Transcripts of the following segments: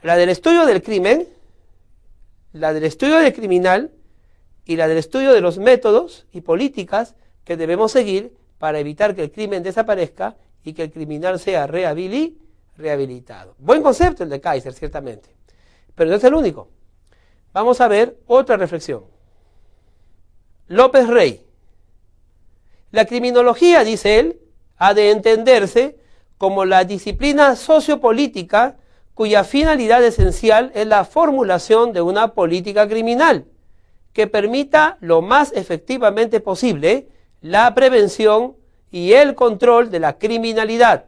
La del estudio del crimen, la del estudio del criminal y la del estudio de los métodos y políticas que debemos seguir para evitar que el crimen desaparezca y que el criminal sea rehabilitado. Buen concepto el de Kaiser, ciertamente, pero no es el único. Vamos a ver otra reflexión. López Rey. La criminología, dice él, ha de entenderse como la disciplina sociopolítica cuya finalidad esencial es la formulación de una política criminal que permita lo más efectivamente posible la prevención y el control de la criminalidad,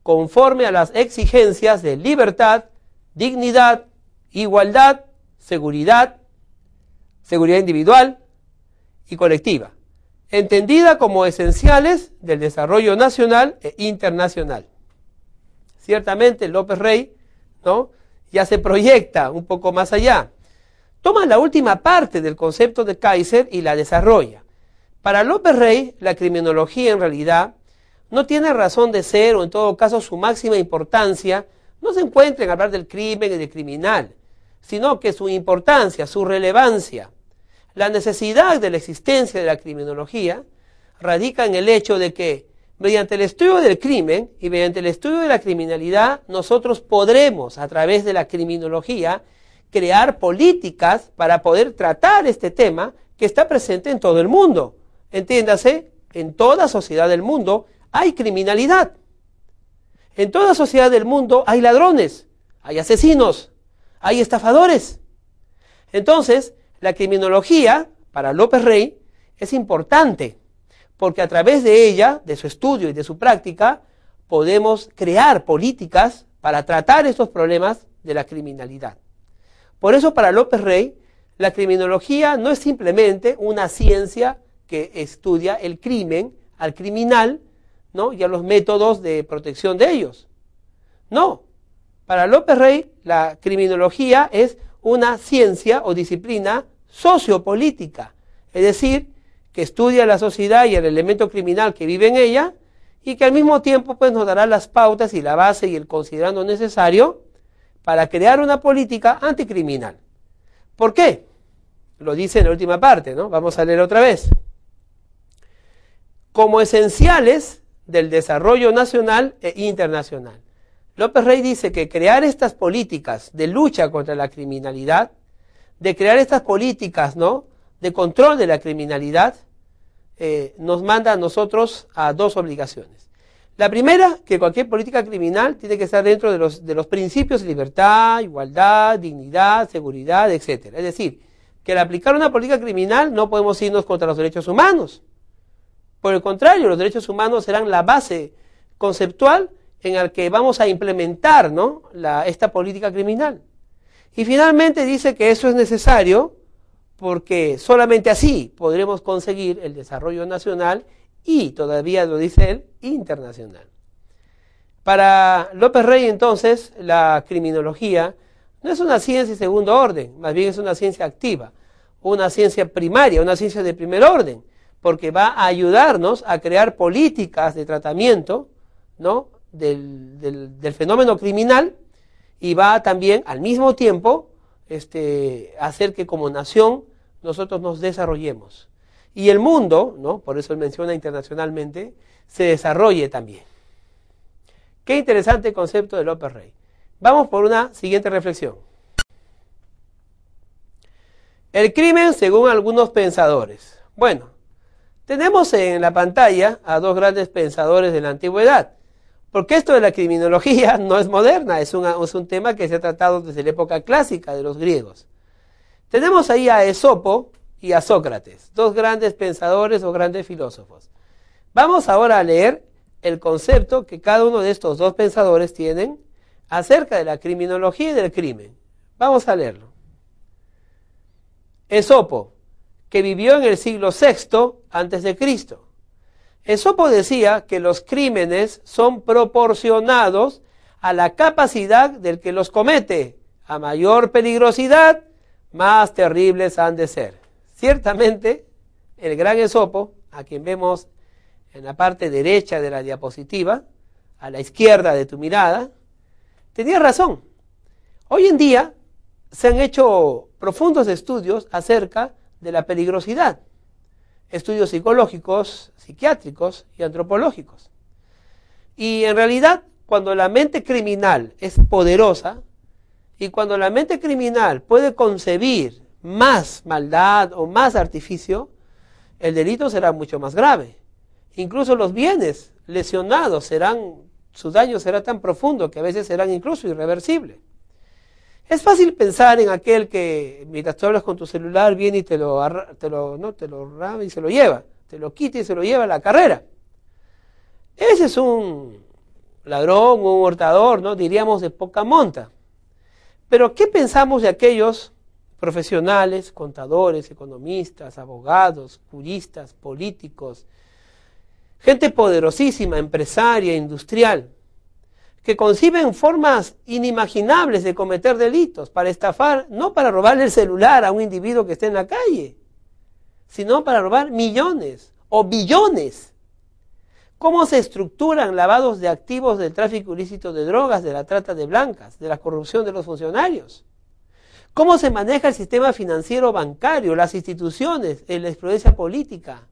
conforme a las exigencias de libertad, dignidad, igualdad, seguridad individual y colectiva, entendida como esenciales del desarrollo nacional e internacional. Ciertamente López Rey, ¿no?, ya se proyecta un poco más allá. Toma la última parte del concepto de Kaiser y la desarrolla. Para López Rey, la criminología en realidad no tiene razón de ser, o en todo caso su máxima importancia no se encuentra en hablar del crimen y del criminal, sino que su importancia, su relevancia, la necesidad de la existencia de la criminología radica en el hecho de que mediante el estudio del crimen y mediante el estudio de la criminalidad nosotros podremos, a través de la criminología, crear políticas para poder tratar este tema que está presente en todo el mundo. Entiéndase, en toda sociedad del mundo hay criminalidad. En toda sociedad del mundo hay ladrones, hay asesinos, hay estafadores. Entonces, la criminología, para López Rey, es importante, porque a través de ella, de su estudio y de su práctica, podemos crear políticas para tratar estos problemas de la criminalidad. Por eso, para López Rey, la criminología no es simplemente una ciencia que estudia el crimen, al criminal, ¿no?, y a los métodos de protección de ellos. No, para López Rey, la criminología es una ciencia o disciplina sociopolítica, es decir, que estudia la sociedad y el elemento criminal que vive en ella, y que al mismo tiempo pues nos dará las pautas y la base y el considerando necesario para crear una política anticriminal. ¿Por qué? Lo dice en la última parte, ¿no? Vamos a leer otra vez. Como esenciales del desarrollo nacional e internacional. López Rey dice que crear estas políticas de lucha contra la criminalidad, de crear estas políticas, ¿no?, de control de la criminalidad, nos manda a nosotros a dos obligaciones. La primera, que cualquier política criminal tiene que estar dentro de los principios de libertad, igualdad, dignidad, seguridad, etc. Es decir, que al aplicar una política criminal no podemos irnos contra los derechos humanos. Por el contrario, los derechos humanos serán la base conceptual en la que vamos a implementar, ¿no?, esta política criminal. Y finalmente dice que eso es necesario porque solamente así podremos conseguir el desarrollo nacional y, todavía lo dice él, internacional. Para López Rey, entonces, la criminología no es una ciencia de segundo orden, más bien es una ciencia activa, una ciencia primaria, una ciencia de primer orden, porque va a ayudarnos a crear políticas de tratamiento, ¿no?, del fenómeno criminal, y va también al mismo tiempo hacer que como nación nosotros nos desarrollemos. Y el mundo, ¿no?, por eso él menciona internacionalmente, se desarrolle también. Qué interesante concepto de López Rey. Vamos por una siguiente reflexión. El crimen según algunos pensadores. Bueno, tenemos en la pantalla a dos grandes pensadores de la antigüedad, porque esto de la criminología no es moderna, es un tema que se ha tratado desde la época clásica de los griegos. Tenemos ahí a Esopo y a Sócrates, dos grandes pensadores o grandes filósofos. Vamos ahora a leer el concepto que cada uno de estos dos pensadores tienen acerca de la criminología y del crimen. Vamos a leerlo. Esopo, que vivió en el siglo VI a.C. Esopo decía que los crímenes son proporcionados a la capacidad del que los comete. A mayor peligrosidad, más terribles han de ser. Ciertamente, el gran Esopo, a quien vemos en la parte derecha de la diapositiva, a la izquierda de tu mirada, tenía razón. Hoy en día se han hecho profundos estudios acerca de la peligrosidad, estudios psicológicos, psiquiátricos y antropológicos. Y en realidad, cuando la mente criminal es poderosa y cuando la mente criminal puede concebir más maldad o más artificio, el delito será mucho más grave. Incluso los bienes lesionados su daño será tan profundo que a veces serán incluso irreversibles. Es fácil pensar en aquel que mientras tú hablas con tu celular viene y te lo rama y se lo lleva, te lo quita y se lo lleva a la carrera. Ese es un ladrón, un hurtador, ¿no? Diríamos de poca monta. Pero ¿qué pensamos de aquellos profesionales, contadores, economistas, abogados, juristas, políticos, gente poderosísima, empresaria, industrial, que conciben formas inimaginables de cometer delitos para estafar, no para robarle el celular a un individuo que esté en la calle, sino para robar millones o billones? ¿Cómo se estructuran lavados de activos del tráfico ilícito de drogas, de la trata de blancas, de la corrupción de los funcionarios? ¿Cómo se maneja el sistema financiero bancario, las instituciones, la influencia política?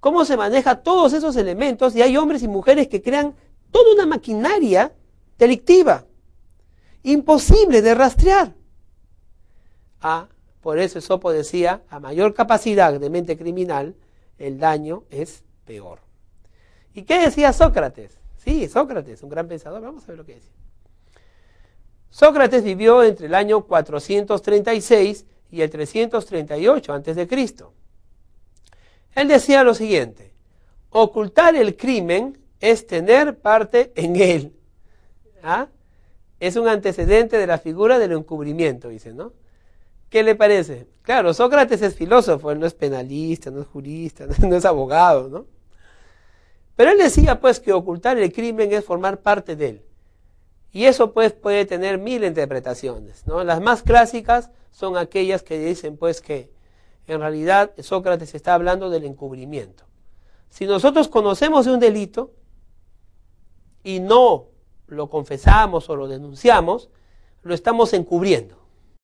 ¿Cómo se maneja todos esos elementos? Y hay hombres y mujeres que crean toda una maquinaria delictiva, imposible de rastrear. Por eso Esopo decía, a mayor capacidad de mente criminal, el daño es peor. ¿Y qué decía Sócrates? Sí, Sócrates, un gran pensador, vamos a ver lo que decía. Sócrates vivió entre el año 436 y el 338 a.C. Él decía lo siguiente: ocultar el crimen es tener parte en él. Es un antecedente de la figura del encubrimiento, dice, ¿no? ¿Qué le parece? Claro, Sócrates es filósofo, él no es penalista, no es jurista, no es abogado, ¿no? Pero él decía, pues, que ocultar el crimen es formar parte de él. Y eso, pues, puede tener mil interpretaciones, ¿no? Las más clásicas son aquellas que dicen, pues, que en realidad Sócrates está hablando del encubrimiento. Si nosotros conocemos de un delito y no lo confesamos o lo denunciamos, lo estamos encubriendo.